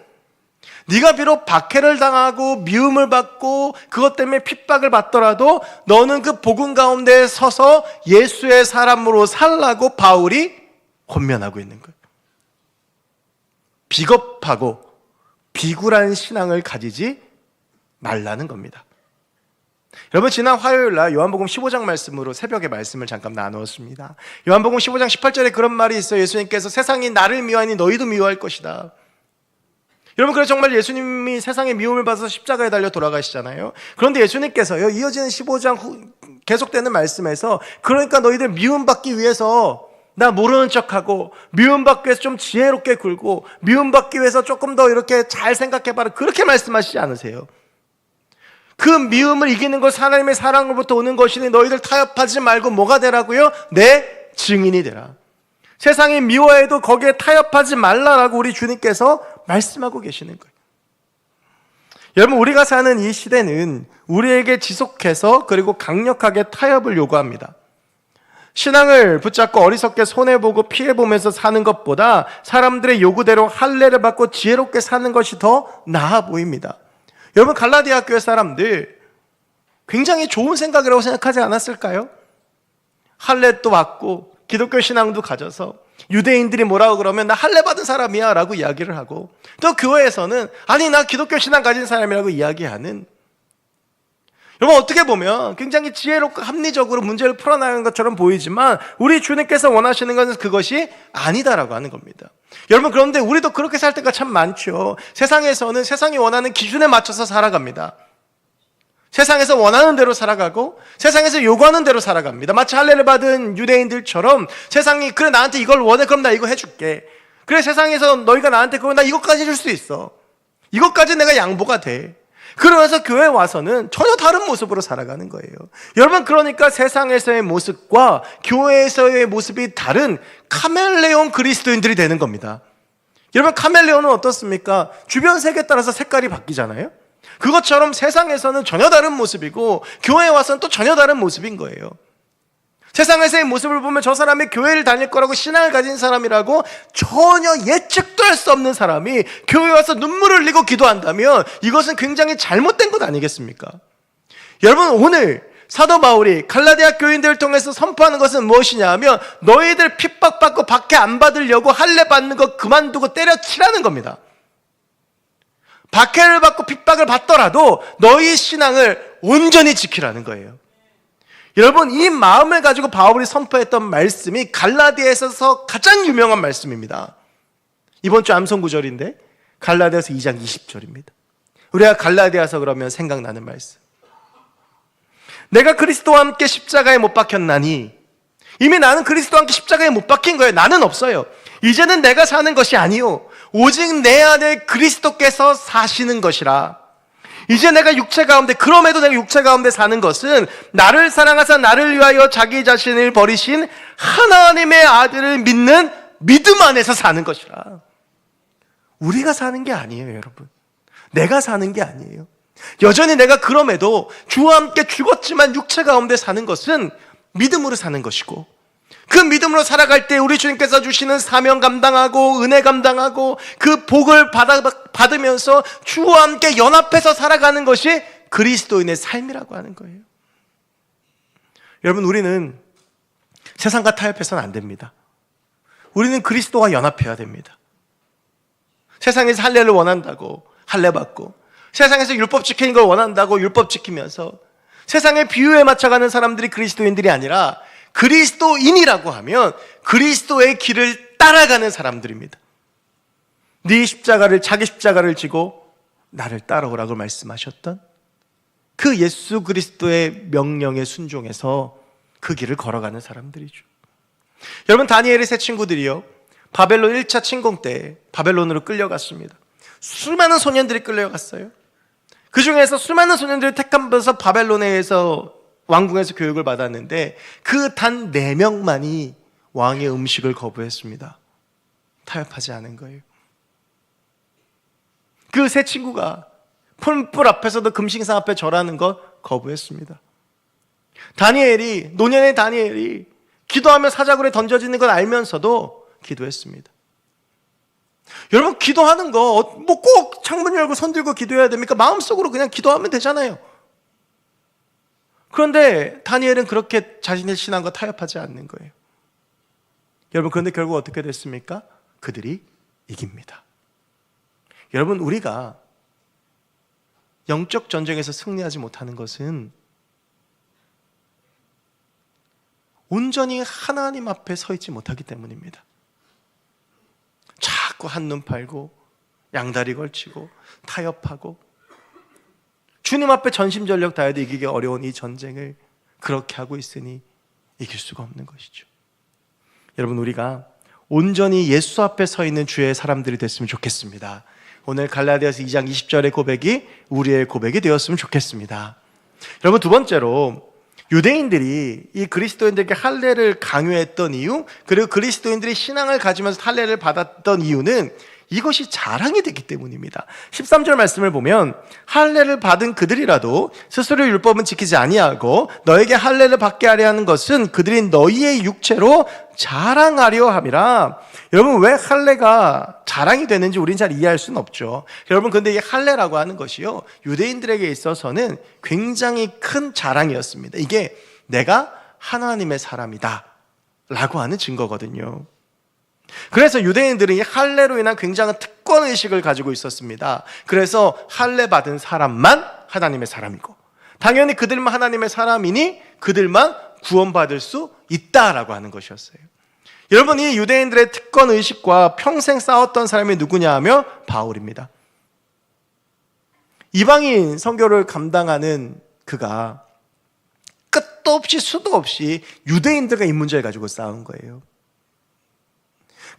네가 비록 박해를 당하고 미움을 받고 그것 때문에 핍박을 받더라도 너는 그 복음 가운데 서서 예수의 사람으로 살라고 바울이 권면하고 있는 거예요. 비겁하고 비굴한 신앙을 가지지 말라는 겁니다. 여러분 지난 화요일 날 요한복음 15장 말씀으로 새벽에 말씀을 잠깐 나누었습니다. 요한복음 15장 18절에 그런 말이 있어요. 예수님께서 세상이 나를 미워하니 너희도 미워할 것이다. 여러분 그래서 정말 예수님이 세상의 미움을 받아서 십자가에 달려 돌아가시잖아요. 그런데 예수님께서요 이어지는 15장 계속되는 말씀에서 그러니까 너희들 미움받기 위해서 나 모르는 척하고 미움받기 위해서 좀 지혜롭게 굴고 미움받기 위해서 조금 더 이렇게 잘 생각해봐라 그렇게 말씀하시지 않으세요. 그 미움을 이기는 것 하나님의 사랑으로부터 오는 것이니 너희들 타협하지 말고 뭐가 되라고요? 내 증인이 되라. 세상이 미워해도 거기에 타협하지 말라라고 우리 주님께서 말씀하고 계시는 거예요. 여러분 우리가 사는 이 시대는 우리에게 지속해서 그리고 강력하게 타협을 요구합니다. 신앙을 붙잡고 어리석게 손해보고 피해보면서 사는 것보다 사람들의 요구대로 할례를 받고 지혜롭게 사는 것이 더 나아 보입니다. 여러분, 갈라디아 교회 사람들 굉장히 좋은 생각이라고 생각하지 않았을까요? 할례도 받고 기독교 신앙도 가져서 유대인들이 뭐라고 그러면 나 할례 받은 사람이야 라고 이야기를 하고, 또 교회에서는 아니 나 기독교 신앙 가진 사람이라고 이야기하는, 여러분 어떻게 보면 굉장히 지혜롭고 합리적으로 문제를 풀어나가는 것처럼 보이지만 우리 주님께서 원하시는 것은 그것이 아니다라고 하는 겁니다. 여러분, 그런데 우리도 그렇게 살 때가 참 많죠. 세상에서는 세상이 원하는 기준에 맞춰서 살아갑니다. 세상에서 원하는 대로 살아가고 세상에서 요구하는 대로 살아갑니다. 마치 할례를 받은 유대인들처럼 세상이 그래 나한테 이걸 원해, 그럼 나 이거 해줄게. 그래 세상에서 너희가 나한테 그럼 나 이것까지 해줄 수 있어. 이것까지 내가 양보가 돼. 그러면서 교회에 와서는 전혀 다른 모습으로 살아가는 거예요. 여러분, 그러니까 세상에서의 모습과 교회에서의 모습이 다른 카멜레온 그리스도인들이 되는 겁니다. 여러분, 카멜레온은 어떻습니까? 주변 색에 따라서 색깔이 바뀌잖아요. 그것처럼 세상에서는 전혀 다른 모습이고 교회에 와서는 또 전혀 다른 모습인 거예요. 세상에서의 모습을 보면 저 사람이 교회를 다닐 거라고 신앙을 가진 사람이라고 전혀 예측도 할 수 없는 사람이 교회에 와서 눈물을 흘리고 기도한다면 이것은 굉장히 잘못된 것 아니겠습니까? 여러분, 오늘 사도 바울이 갈라디아 교인들을 통해서 선포하는 것은 무엇이냐 하면 너희들 핍박받고 박해 안 받으려고 할례 받는 거 그만두고 때려치라는 겁니다. 박해를 받고 핍박을 받더라도 너희 신앙을 온전히 지키라는 거예요. 여러분, 이 마음을 가지고 바울이 선포했던 말씀이 갈라디아에서 가장 유명한 말씀입니다. 이번 주 암송 구절인데 갈라디아서 2장 20절입니다. 우리가 갈라디아서 그러면 생각나는 말씀. 내가 그리스도와 함께 십자가에 못 박혔나니, 이미 나는 그리스도와 함께 십자가에 못 박힌 거예요. 나는 없어요. 이제는 내가 사는 것이 아니요 오직 내 안에 그리스도께서 사시는 것이라. 이제 내가 육체 가운데, 그럼에도 내가 육체 가운데 사는 것은 나를 사랑하사 나를 위하여 자기 자신을 버리신 하나님의 아들을 믿는 믿음 안에서 사는 것이라. 우리가 사는 게 아니에요, 여러분. 내가 사는 게 아니에요. 여전히 내가 그럼에도 주와 함께 죽었지만 육체 가운데 사는 것은 믿음으로 사는 것이고, 그 믿음으로 살아갈 때 우리 주님께서 주시는 사명 감당하고 은혜 감당하고 그 복을 받으면서 주와 함께 연합해서 살아가는 것이 그리스도인의 삶이라고 하는 거예요. 여러분, 우리는 세상과 타협해서는 안 됩니다. 우리는 그리스도와 연합해야 됩니다. 세상에서 할례를 원한다고 할례 받고, 세상에서 율법 지키는 걸 원한다고 율법 지키면서 세상의 비유에 맞춰가는 사람들이 그리스도인들이 아니라 그리스도인이라고 하면 그리스도의 길을 따라가는 사람들입니다. 네 십자가를, 자기 십자가를 지고 나를 따라오라고 말씀하셨던 그 예수 그리스도의 명령에 순종해서 그 길을 걸어가는 사람들이죠. 여러분, 다니엘의 세 친구들이요, 바벨론 1차 침공 때 바벨론으로 끌려갔습니다. 수많은 소년들이 끌려갔어요. 그 중에서 수많은 소년들이 택함받아서 바벨론에서 왕궁에서 교육을 받았는데 그 단 4명만이 왕의 음식을 거부했습니다. 타협하지 않은 거예요. 그 세 친구가 ဖွ불 앞에서도 금신상 앞에 절하는 것 거부했습니다. 노년의 다니엘이 기도하며 사자굴에 던져지는 걸 알면서도 기도했습니다. 여러분, 기도하는 거 뭐 꼭 창문 열고 손 들고 기도해야 됩니까? 마음속으로 그냥 기도하면 되잖아요. 그런데 다니엘은 그렇게 자신의 신앙과 타협하지 않는 거예요. 여러분, 그런데 결국 어떻게 됐습니까? 그들이 이깁니다. 여러분, 우리가 영적 전쟁에서 승리하지 못하는 것은 온전히 하나님 앞에 서 있지 못하기 때문입니다. 자꾸 한눈 팔고 양다리 걸치고 타협하고 주님 앞에 전심전력 다해도 이기기 어려운 이 전쟁을 그렇게 하고 있으니 이길 수가 없는 것이죠. 여러분, 우리가 온전히 예수 앞에 서 있는 주의 사람들이 됐으면 좋겠습니다. 오늘 갈라디아서 2장 20절의 고백이 우리의 고백이 되었으면 좋겠습니다. 여러분, 두 번째로 유대인들이 이 그리스도인들에게 할례를 강요했던 이유, 그리고 그리스도인들이 신앙을 가지면서 할례를 받았던 이유는 이것이 자랑이 되기 때문입니다. 13절 말씀을 보면 할례를 받은 그들이라도 스스로 율법은 지키지 아니하고 너에게 할례를 받게 하려 하는 것은 그들이 너희의 육체로 자랑하려 함이라. 여러분, 왜 할례가 자랑이 되는지 우린 잘 이해할 수는 없죠. 여러분, 근데 이 할례라고 하는 것이요, 유대인들에게 있어서는 굉장히 큰 자랑이었습니다. 이게 내가 하나님의 사람이다 라고 하는 증거거든요. 그래서 유대인들은 이 할례로 인한 굉장한 특권의식을 가지고 있었습니다. 그래서 할례 받은 사람만 하나님의 사람이고, 당연히 그들만 하나님의 사람이니 그들만 구원받을 수 있다라고 하는 것이었어요. 여러분, 이 유대인들의 특권의식과 평생 싸웠던 사람이 누구냐 하면 바울입니다. 이방인 선교를 감당하는 그가 끝도 없이 수도 없이 유대인들과 이 문제를 가지고 싸운 거예요.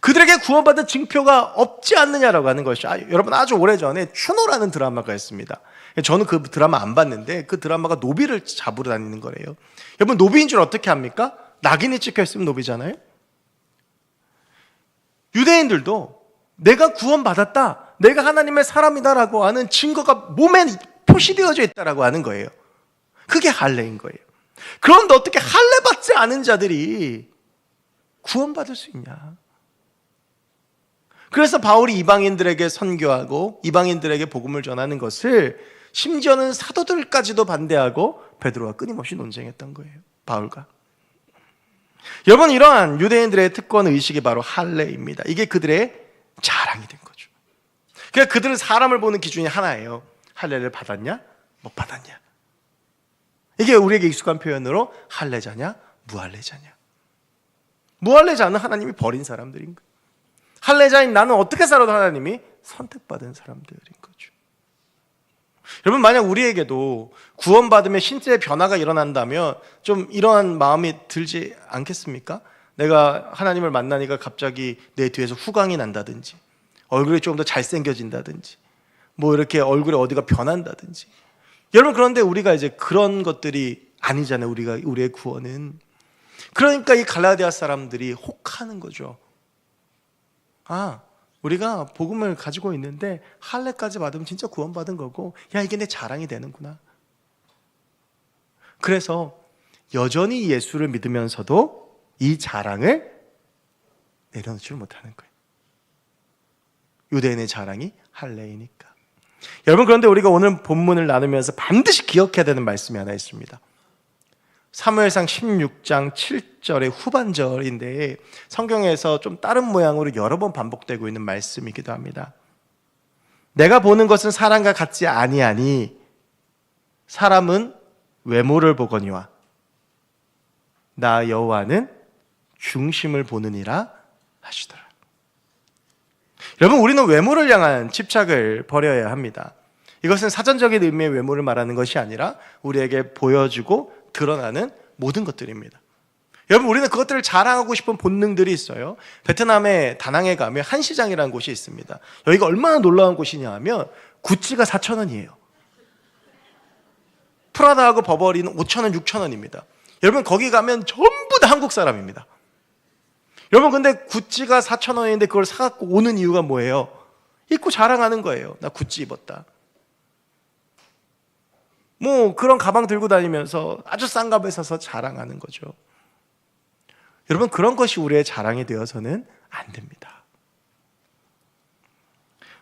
그들에게 구원받은 증표가 없지 않느냐라고 하는 것이, 여러분, 아주 오래전에 추노라는 드라마가 있습니다. 저는 그 드라마 안 봤는데 그 드라마가 노비를 잡으러 다니는 거래요. 여러분, 노비인 줄 어떻게 합니까? 낙인이 찍혀 있으면 노비잖아요. 유대인들도 내가 구원받았다, 내가 하나님의 사람이다라고 하는 증거가 몸에 표시되어져 있다라고 하는 거예요. 그게 할례인 거예요. 그런데 어떻게 할례 받지 않은 자들이 구원받을 수 있냐? 그래서 바울이 이방인들에게 선교하고 이방인들에게 복음을 전하는 것을 심지어는 사도들까지도 반대하고 베드로와 끊임없이 논쟁했던 거예요. 바울과. 여러분, 이러한 유대인들의 특권 의식이 바로 할례입니다. 이게 그들의 자랑이 된 거죠. 그러니까 그들은 사람을 보는 기준이 하나예요. 할례를 받았냐, 못 받았냐. 이게 우리에게 익숙한 표현으로 할례자냐, 무할례자냐. 무할례자는 하나님이 버린 사람들인 거예요. 할례자인 나는 어떻게 살아도 하나님이 선택받은 사람들인 거죠. 여러분, 만약 우리에게도 구원받으면 신체의 변화가 일어난다면 좀 이러한 마음이 들지 않겠습니까? 내가 하나님을 만나니까 갑자기 내 뒤에서 후광이 난다든지, 얼굴이 조금 더 잘생겨진다든지, 뭐 이렇게 얼굴에 어디가 변한다든지. 여러분, 그런데 우리가 이제 그런 것들이 아니잖아요. 우리의 구원은. 그러니까 이 갈라디아 사람들이 혹하는 거죠. 우리가 복음을 가지고 있는데 할례까지 받으면 진짜 구원받은 거고, 야, 이게 내 자랑이 되는구나. 그래서 여전히 예수를 믿으면서도 이 자랑을 내려놓지 못하는 거예요. 유대인의 자랑이 할례이니까. 여러분, 그런데 우리가 오늘 본문을 나누면서 반드시 기억해야 되는 말씀이 하나 있습니다. 사무엘상 16장 7절의 후반절인데 성경에서 좀 다른 모양으로 여러 번 반복되고 있는 말씀이기도 합니다. 내가 보는 것은 사람과 같지 아니하니 사람은 외모를 보거니와 나 여호와는 중심을 보느니라 하시더라. 여러분, 우리는 외모를 향한 집착을 버려야 합니다. 이것은 사전적인 의미의 외모를 말하는 것이 아니라 우리에게 보여주고 드러나는 모든 것들입니다. 여러분, 우리는 그것들을 자랑하고 싶은 본능들이 있어요. 베트남의 다낭에 가면 한시장이라는 곳이 있습니다. 여기가 얼마나 놀라운 곳이냐 하면 구찌가 4,000원이에요. 프라다하고 버버리는 5,000원, 6,000원입니다. 여러분, 거기 가면 전부 다 한국 사람입니다. 여러분, 근데 구찌가 4,000원인데 그걸 사갖고 오는 이유가 뭐예요? 입고 자랑하는 거예요. 나 구찌 입었다. 뭐 그런 가방 들고 다니면서 아주 싼 값에 사서 자랑하는 거죠. 여러분, 그런 것이 우리의 자랑이 되어서는 안 됩니다.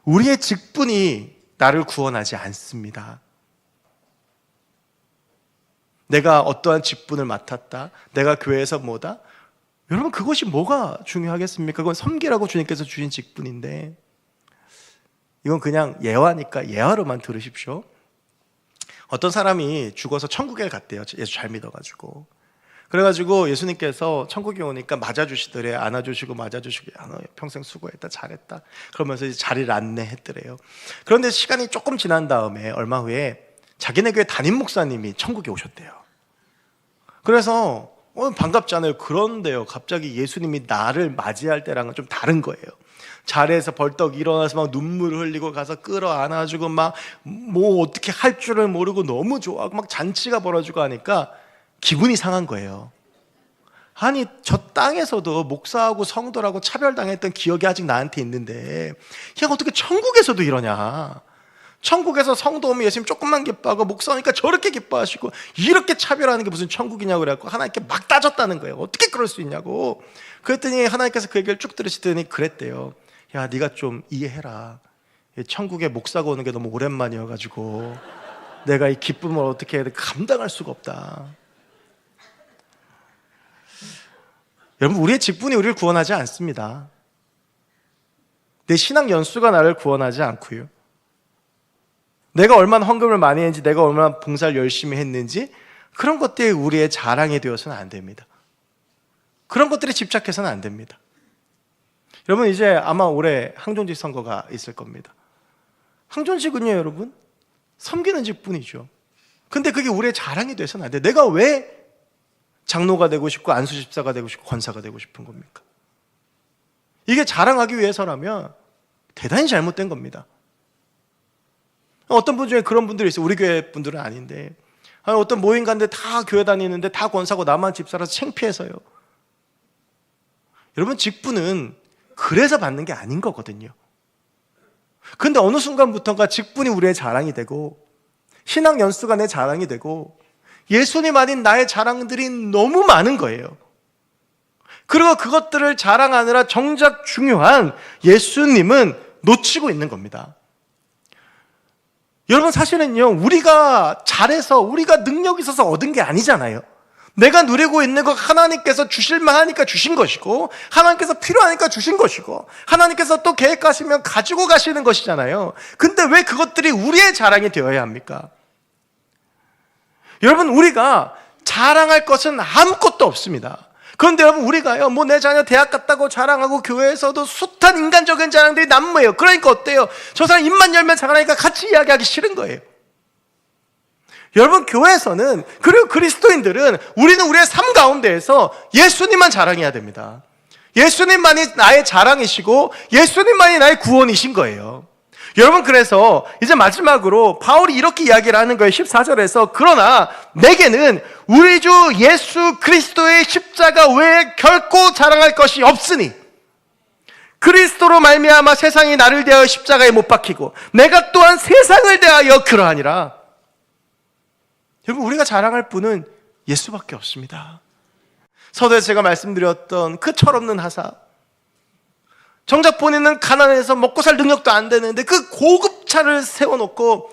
우리의 직분이 나를 구원하지 않습니다. 내가 어떠한 직분을 맡았다, 내가 교회에서 뭐다, 여러분, 그것이 뭐가 중요하겠습니까? 그건 섬기라고 주님께서 주신 직분인데, 이건 그냥 예화니까 예화로만 들으십시오. 어떤 사람이 죽어서 천국에 갔대요. 예수 잘 믿어가지고. 그래가지고 예수님께서 천국에 오니까 맞아주시더래요. 안아주시고 맞아주시고, 야, 너 평생 수고했다, 잘했다, 그러면서 이제 자리를 안내했더래요. 그런데 시간이 조금 지난 다음에 얼마 후에 자기네 교회 담임 목사님이 천국에 오셨대요. 그래서 반갑잖아요. 그런데요, 갑자기 예수님이 나를 맞이할 때랑은 좀 다른 거예요. 자리에서 벌떡 일어나서 막 눈물을 흘리고 가서 끌어안아주고 막 뭐 어떻게 할 줄을 모르고 너무 좋아하고 막 잔치가 벌어지고 하니까 기분이 상한 거예요. 아니 저 땅에서도 목사하고 성도라고 차별당했던 기억이 아직 나한테 있는데 야 어떻게 천국에서도 이러냐. 천국에서 성도 오면 예수님 조금만 기뻐하고 목사 오니까 저렇게 기뻐하시고 이렇게 차별하는 게 무슨 천국이냐고 그래갖고 하나님께 막 따졌다는 거예요. 어떻게 그럴 수 있냐고. 그랬더니 하나님께서 그 얘기를 쭉 들으시더니 그랬대요. 야 네가 좀 이해해라. 천국에 목사가 오는 게 너무 오랜만이어가지고 내가 이 기쁨을 어떻게 해야 돼 감당할 수가 없다. 여러분 우리의 직분이 우리를 구원하지 않습니다. 내 신앙 연수가 나를 구원하지 않고요. 내가 얼마나 헌금을 많이 했는지 내가 얼마나 봉사를 열심히 했는지 그런 것들이 우리의 자랑이 되어서는 안 됩니다. 그런 것들에 집착해서는 안 됩니다. 여러분 이제 아마 올해 항존직 선거가 있을 겁니다. 항존직은요 여러분 섬기는 직분이죠. 근데 그게 우리의 자랑이 돼서는 안 돼요. 내가 왜 장로가 되고 싶고 안수집사가 되고 싶고 권사가 되고 싶은 겁니까? 이게 자랑하기 위해서라면 대단히 잘못된 겁니다. 어떤 분 중에 그런 분들이 있어요. 우리 교회 분들은 아닌데 어떤 모임 갔는데 다 교회 다니는데 다 권사고 나만 집사라서 창피해서요. 여러분 직분은 그래서 받는 게 아닌 거거든요. 근데 어느 순간부터가 직분이 우리의 자랑이 되고 신앙 연수가 내 자랑이 되고 예수님 아닌 나의 자랑들이 너무 많은 거예요. 그리고 그것들을 자랑하느라 정작 중요한 예수님은 놓치고 있는 겁니다. 여러분 사실은요 우리가 잘해서 우리가 능력이 있어서 얻은 게 아니잖아요. 내가 누리고 있는 거 하나님께서 주실만 하니까 주신 것이고 하나님께서 필요하니까 주신 것이고 하나님께서 또 계획하시면 가지고 가시는 것이잖아요. 근데 왜 그것들이 우리의 자랑이 되어야 합니까? 여러분 우리가 자랑할 것은 아무것도 없습니다. 그런데 여러분 우리가요 뭐 내 자녀 대학 갔다고 자랑하고 교회에서도 숱한 인간적인 자랑들이 난무해요. 그러니까 어때요? 저 사람 입만 열면 자랑하니까 같이 이야기하기 싫은 거예요. 여러분 교회에서는 그리고 그리스도인들은 우리는 우리의 삶 가운데에서 예수님만 자랑해야 됩니다. 예수님만이 나의 자랑이시고 예수님만이 나의 구원이신 거예요. 여러분 그래서 이제 마지막으로 바울이 이렇게 이야기를 하는 거예요. 14절에서 그러나 내게는 우리 주 예수 그리스도의 십자가 외에 결코 자랑할 것이 없으니 그리스도로 말미암아 세상이 나를 대하여 십자가에 못 박히고 내가 또한 세상을 대하여 그러하니라. 여러분 우리가 자랑할 분은 예수밖에 없습니다. 서두에 제가 말씀드렸던 그 철없는 하사, 정작 본인은 가난해서 먹고 살 능력도 안 되는데 그 고급 차를 세워놓고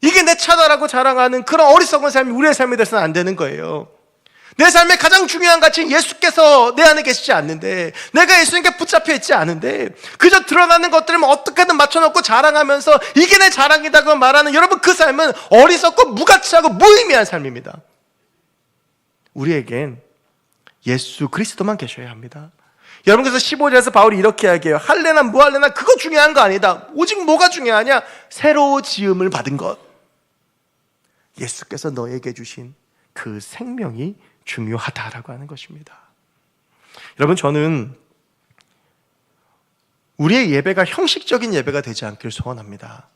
이게 내 차다라고 자랑하는 그런 어리석은 삶이 우리의 삶이 돼서는 안 되는 거예요. 내 삶의 가장 중요한 가치는 예수께서 내 안에 계시지 않는데 내가 예수님께 붙잡혀 있지 않은데 그저 드러나는 것들을 어떻게든 맞춰놓고 자랑하면서 이게 내 자랑이다고 말하는 여러분 그 삶은 어리석고 무가치하고 무의미한 삶입니다. 우리에겐 예수 그리스도만 계셔야 합니다. 여러분 그래서 15절에서 바울이 이렇게 이야기해요. 할래나 무할래나 그거 중요한 거 아니다. 오직 뭐가 중요하냐? 새로 지음을 받은 것. 예수께서 너에게 주신 그 생명이 중요하다라고 하는 것입니다. 여러분 저는 우리의 예배가 형식적인 예배가 되지 않기를 소원합니다.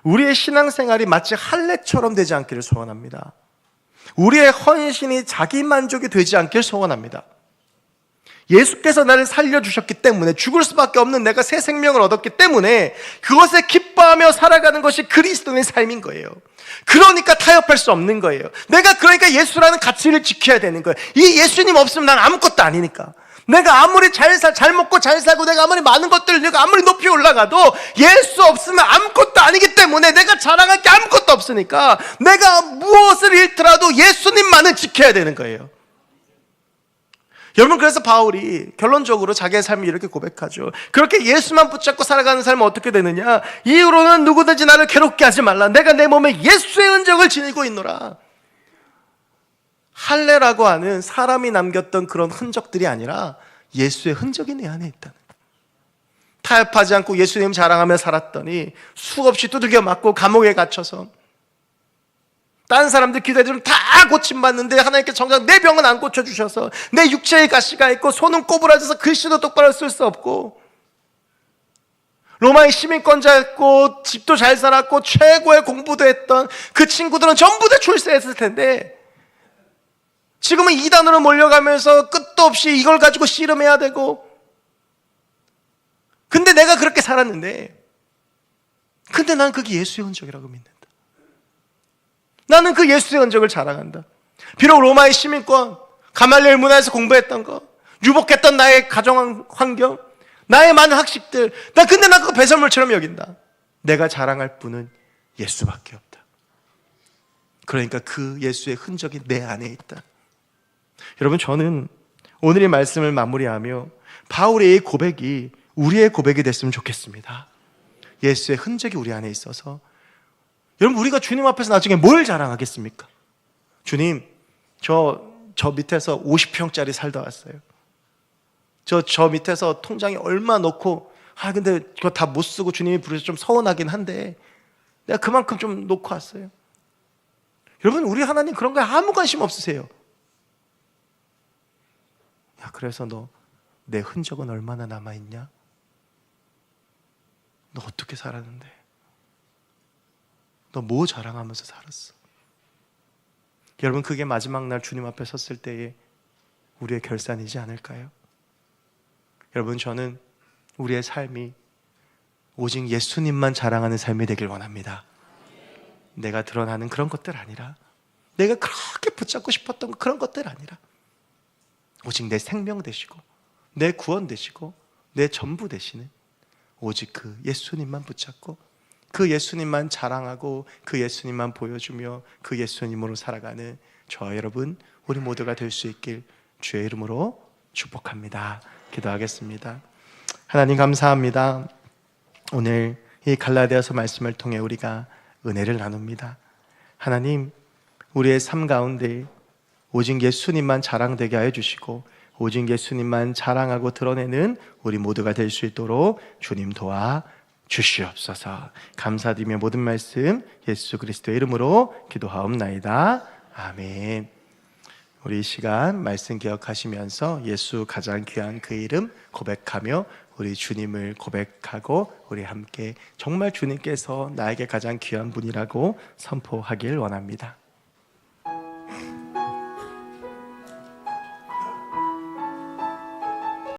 우리의 신앙생활이 마치 할례처럼 되지 않기를 소원합니다. 우리의 헌신이 자기만족이 되지 않기를 소원합니다. 예수께서 나를 살려주셨기 때문에 죽을 수밖에 없는 내가 새 생명을 얻었기 때문에 그것에 기뻐하며 살아가는 것이 그리스도의 삶인 거예요. 그러니까 타협할 수 없는 거예요. 내가 그러니까 예수라는 가치를 지켜야 되는 거예요. 이 예수님 없으면 난 아무것도 아니니까. 내가 아무리 잘 먹고 잘 살고 내가 아무리 많은 것들을 내가 아무리 높이 올라가도 예수 없으면 아무것도 아니기 때문에 내가 자랑할 게 아무것도 없으니까 내가 무엇을 잃더라도 예수님만은 지켜야 되는 거예요. 여러분 그래서 바울이 결론적으로 자기의 삶을 이렇게 고백하죠. 그렇게 예수만 붙잡고 살아가는 삶은 어떻게 되느냐? 이후로는 누구든지 나를 괴롭게 하지 말라. 내가 내 몸에 예수의 흔적을 지니고 있노라. 할례라고 하는 사람이 남겼던 그런 흔적들이 아니라 예수의 흔적이 내 안에 있다는 거예요. 타협하지 않고 예수님 자랑하며 살았더니 수없이 두들겨 맞고 감옥에 갇혀서 다른 사람들 기도해주면 다 고침받는데 하나님께 정작 내 병은 안 고쳐주셔서 내 육체에 가시가 있고 손은 꼬부라져서 글씨도 똑바로 쓸 수 없고 로마의 시민권자였고 집도 잘 살았고 최고의 공부도 했던 그 친구들은 전부 다 출세했을 텐데 지금은 이단으로 몰려가면서 끝도 없이 이걸 가지고 씨름해야 되고, 근데 내가 그렇게 살았는데, 근데 난 그게 예수의 흔적이라고 믿는다. 나는 그 예수의 흔적을 자랑한다. 비록 로마의 시민권, 가말리엘 문화에서 공부했던 거, 유복했던 나의 가정 환경, 나의 많은 학식들, 근데 나 그거 배설물처럼 여긴다. 내가 자랑할 분은 예수밖에 없다. 그러니까 그 예수의 흔적이 내 안에 있다. 여러분, 저는 오늘의 말씀을 마무리하며 바울의 이 고백이 우리의 고백이 됐으면 좋겠습니다. 예수의 흔적이 우리 안에 있어서, 여러분, 우리가 주님 앞에서 나중에 뭘 자랑하겠습니까? 주님, 저 밑에서 50평짜리 살다 왔어요. 저 밑에서 통장에 얼마 넣고, 근데 그거 다 못 쓰고 주님이 부르셔서 좀 서운하긴 한데 내가 그만큼 좀 놓고 왔어요. 여러분, 우리 하나님 그런 거에 아무 관심 없으세요. 야, 그래서 너 내 흔적은 얼마나 남아있냐? 너 어떻게 살았는데? 너 뭐 자랑하면서 살았어? 여러분, 그게 마지막 날 주님 앞에 섰을 때의 우리의 결산이지 않을까요? 여러분, 저는 우리의 삶이 오직 예수님만 자랑하는 삶이 되길 원합니다. 내가 드러나는 그런 것들 아니라, 내가 그렇게 붙잡고 싶었던 그런 것들 아니라, 오직 내 생명 되시고 내 구원 되시고 내 전부 되시는 오직 그 예수님만 붙잡고 그 예수님만 자랑하고 그 예수님만 보여주며 그 예수님으로 살아가는 저와 여러분, 우리 모두가 될 수 있길 주의 이름으로 축복합니다. 기도하겠습니다. 하나님, 감사합니다. 오늘 이 갈라디아서 말씀을 통해 우리가 은혜를 나눕니다. 하나님, 우리의 삶 가운데 오직 예수님만 자랑되게 하여 주시고 오직 예수님만 자랑하고 드러내는 우리 모두가 될 수 있도록 주님 도와 주시옵소서. 감사드리며 모든 말씀 예수 그리스도의 이름으로 기도하옵나이다. 아멘. 우리 이 시간 말씀 기억하시면서 예수 가장 귀한 그 이름 고백하며 우리 주님을 고백하고 우리 함께 정말 주님께서 나에게 가장 귀한 분이라고 선포하길 원합니다.